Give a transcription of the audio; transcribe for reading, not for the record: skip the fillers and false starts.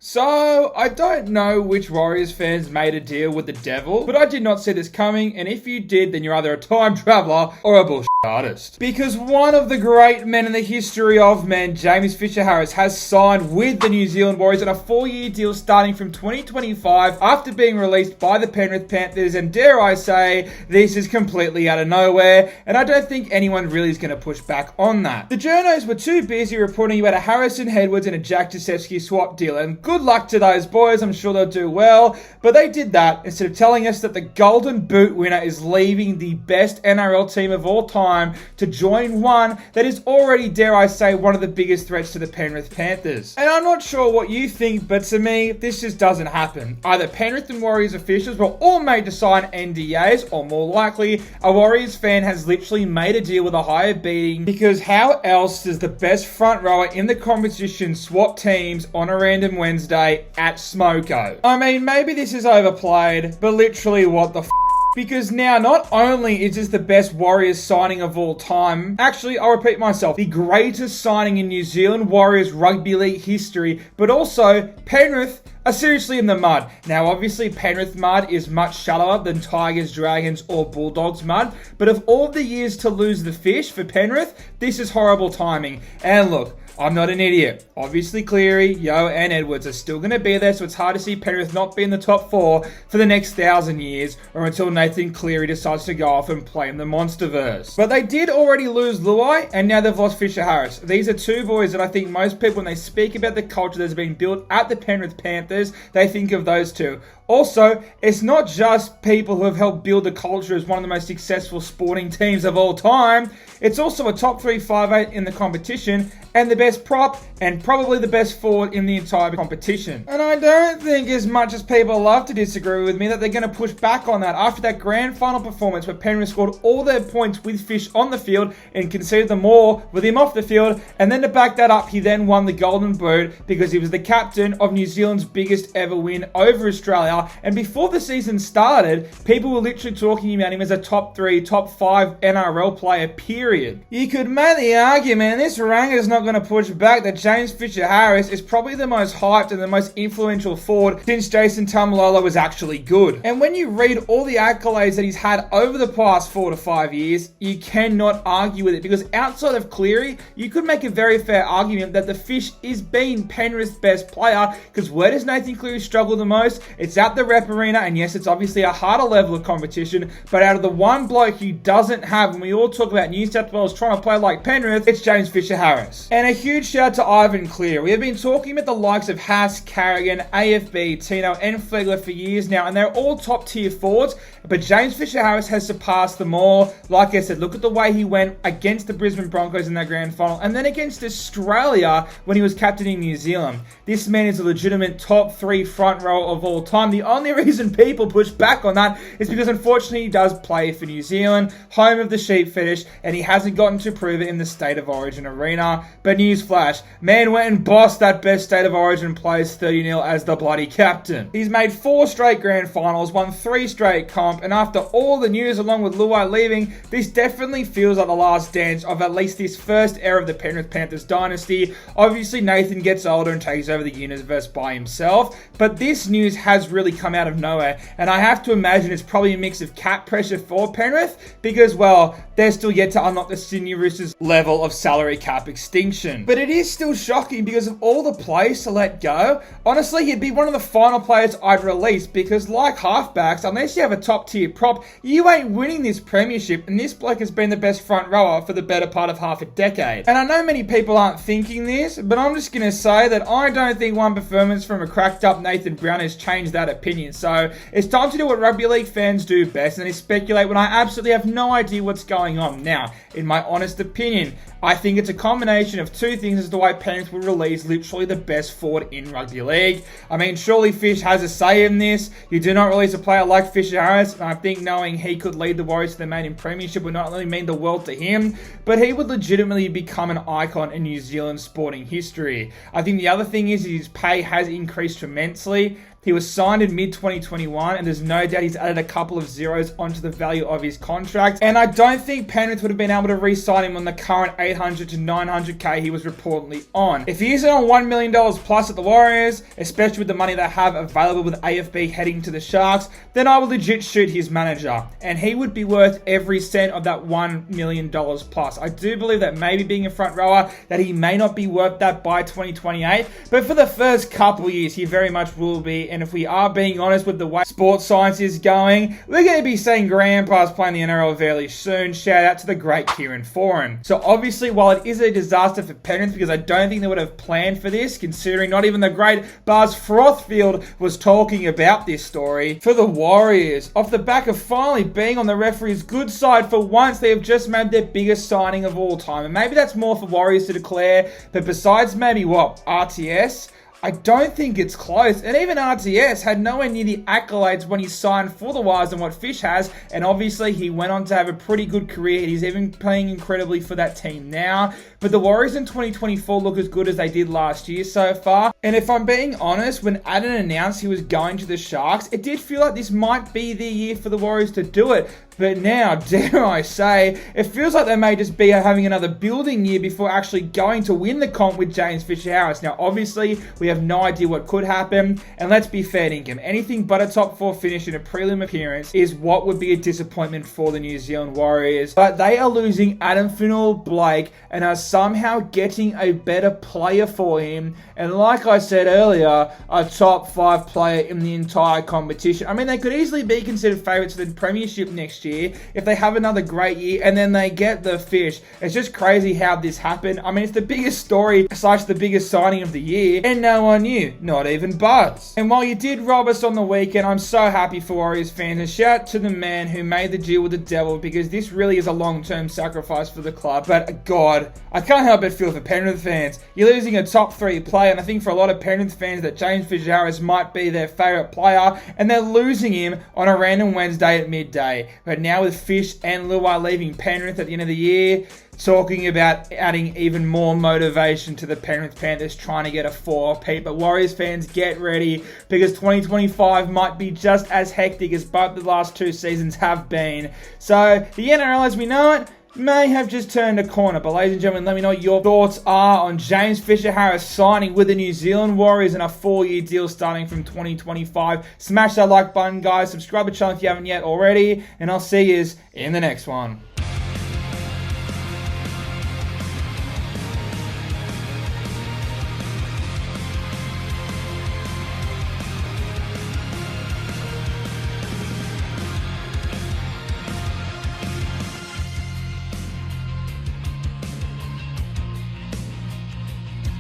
So, I don't know which Warriors fans made a deal with the devil, but I did not see this coming, and if you did, then you're either a time traveler or a bullshit artist. Because one of the great men in the history of men, James Fisher-Harris, has signed with the New Zealand Warriors on a 4-year deal starting from 2025 after being released by the Penrith Panthers, and dare I say, this is completely out of nowhere, and I don't think anyone really is going to push back on that. The journos were too busy reporting about a Harrison Edwards and a Jack Jasewski swap deal, and good luck to those boys, I'm sure they'll do well, but they did that instead of telling us that the Golden Boot winner is leaving the best NRL team of all time to join one that is already, dare I say, one of the biggest threats to the Penrith Panthers. And I'm not sure what you think, but to me, this just doesn't happen. Either Penrith and Warriors officials were all made to sign NDAs, or more likely, a Warriors fan has literally made a deal with a higher bidding, because how else does the best front rower in the competition swap teams on a random Wednesday at Smoko? I mean, maybe this is overplayed, but literally what the because now not only is this the best Warriors signing of all time, actually I'll repeat myself, the greatest signing in New Zealand Warriors rugby league history, but also Penrith are seriously in the mud. Now obviously Penrith mud is much shallower than Tigers, Dragons or Bulldogs mud, but of all the years to lose the fish for Penrith, this is horrible timing. And look, I'm not an idiot. Obviously Cleary, Yeo and Edwards are still going to be there, so it's hard to see Penrith not be in the top 4 for the next 1,000 years, or until Nathan Cleary decides to go off and play in the Monsterverse. But they did already lose Luai, and now they've lost Fisher-Harris. These are two boys that I think most people, when they speak about the culture that's been built at the Penrith Panthers, they think of those two. Also, it's not just people who have helped build the culture as one of the most successful sporting teams of all time. It's also a top 3 5'8" in the competition, and the best prop, and probably the best forward in the entire competition. And I don't think, as much as people love to disagree with me, that they're going to push back on that after that grand final performance where Penrith scored all their points with Fish on the field and conceded them all with him off the field. And then to back that up, he then won the Golden Boot because he was the captain of New Zealand's biggest ever win over Australia. And before the season started, people were literally talking about him as a top 3, top 5 NRL player, period. You could make the argument, and this ranger's not going to push back, that James Fisher-Harris is probably the most hyped and the most influential forward since Jason Taumalolo was actually good. And when you read all the accolades that he's had over the past 4 to 5 years, you cannot argue with it, because outside of Cleary, you could make a very fair argument that the Fish is being Penrith's best player, because where does Nathan Cleary struggle the most? It's at the rep arena, and yes, it's obviously a harder level of competition, but out of the one bloke he doesn't have, when we all talk about New South Wales trying to play like Penrith, it's James Fisher-Harris. And a huge shout to Ivan Cleary. We have been talking about the likes of Haas, Carrigan, AFB, Tino and Flegler for years now, and they're all top tier forwards, but James Fisher-Harris has surpassed them all. Like I said, look at the way he went against the Brisbane Broncos in that grand final, and then against Australia when he was captaining New Zealand. This man is a legitimate top 3 front row of all time. The only reason people push back on that is because unfortunately he does play for New Zealand, home of the sheep fetish, and he hasn't gotten to prove it in the State of Origin arena. But newsflash, man went and bossed that best State of Origin players 30-0 as the bloody captain. He's made 4 straight grand finals, won 3 straight comp, and after all the news along with Luai leaving, this definitely feels like the last dance of at least this first era of the Penrith Panthers dynasty. Obviously Nathan gets older and takes over the universe by himself, but this news has really come out of nowhere, and I have to imagine it's probably a mix of cap pressure for Penrith, because, well, they're still yet to unlock the Sydney Roosters level of salary cap extinction. But it is still shocking because of all the players to let go. Honestly, he'd be one of the final players I'd release, because like halfbacks, unless you have a top tier prop, you ain't winning this premiership, and this bloke has been the best front rower for the better part of half a decade. And I know many people aren't thinking this, but I'm just going to say that I don't think one performance from a cracked up Nathan Brown has changed that opinion. So it's time to do what rugby league fans do best, and they speculate when I absolutely have no idea what's going on. Now, in my honest opinion, I think it's a combination of two things as to why Penrith will release literally the best forward in rugby league. I mean, surely Fish has a say in this. You do not release a player like Fisher-Harris, and I think knowing he could lead the Warriors to the maiden premiership would not only mean the world to him, but he would legitimately become an icon in New Zealand sporting history. I think the other thing is his pay has increased tremendously. He was signed in mid-2021, and there's no doubt he's added a couple of zeros onto the value of his contract. And I don't think Penrith would have been able to re-sign him on the current 800 to 900k he was reportedly on. If he isn't on $1 million plus at the Warriors, especially with the money they have available with AFB heading to the Sharks, then I would legit shoot his manager, and he would be worth every cent of that $1 million plus. I do believe that maybe being a front rower, that he may not be worth that by 2028, but for the first couple years, he very much will be. And if we are being honest with the way sports science is going, we're going to be seeing grandpas playing the NRL fairly soon. Shout out to the great Kieran Foran. So obviously, while it is a disaster for Penrith, because I don't think they would have planned for this, considering not even the great Buzz Frothfield was talking about this story, for the Warriors, off the back of finally being on the referee's good side for once, they have just made their biggest signing of all time. And maybe that's more for Warriors to declare, but besides maybe what, RTS, I don't think it's close. And even RTS had nowhere near the accolades when he signed for the Warriors than what Fish has. And obviously, he went on to have a pretty good career. He's even playing incredibly for that team now. But the Warriors in 2024 look as good as they did last year so far. And if I'm being honest, when Adam announced he was going to the Sharks, it did feel like this might be the year for the Warriors to do it. But now, dare I say, it feels like they may just be having another building year before actually going to win the comp with James Fisher-Harris. Now, obviously, we have no idea what could happen. And let's be fair, Dinkum, anything but a top 4 finish in a prelim appearance is what would be a disappointment for the New Zealand Warriors. But they are losing Adam Finau-Blake and are somehow getting a better player for him. And like I said earlier, a top 5 player in the entire competition. I mean, they could easily be considered favourites for the Premiership next year if they have another great year and then they get the Fish. It's just crazy how this happened. I mean, it's the biggest story / the biggest signing of the year, and no one knew, not even Buzz. And while you did rob us on the weekend, I'm so happy for Warriors fans, and shout out to the man who made the deal with the devil, because this really is a long-term sacrifice for the club. But God, I can't help but feel for Penrith fans. You're losing a top 3 player, and I think for a lot of Penrith fans that James Fisher-Harris might be their favourite player, and they're losing him on a random Wednesday at midday. But now with Fish and Luai leaving Penrith at the end of the year, talking about adding even more motivation to the Penrith Panthers trying to get a 4-peat. But Warriors fans, get ready, because 2025 might be just as hectic as both the last 2 seasons have been. So the NRL as we know it may have just turned a corner. But ladies and gentlemen, let me know what your thoughts are on James Fisher-Harris signing with the New Zealand Warriors and a 4-year deal starting from 2025. Smash that like button, guys. Subscribe to the channel if you haven't yet already. And I'll see you in the next one.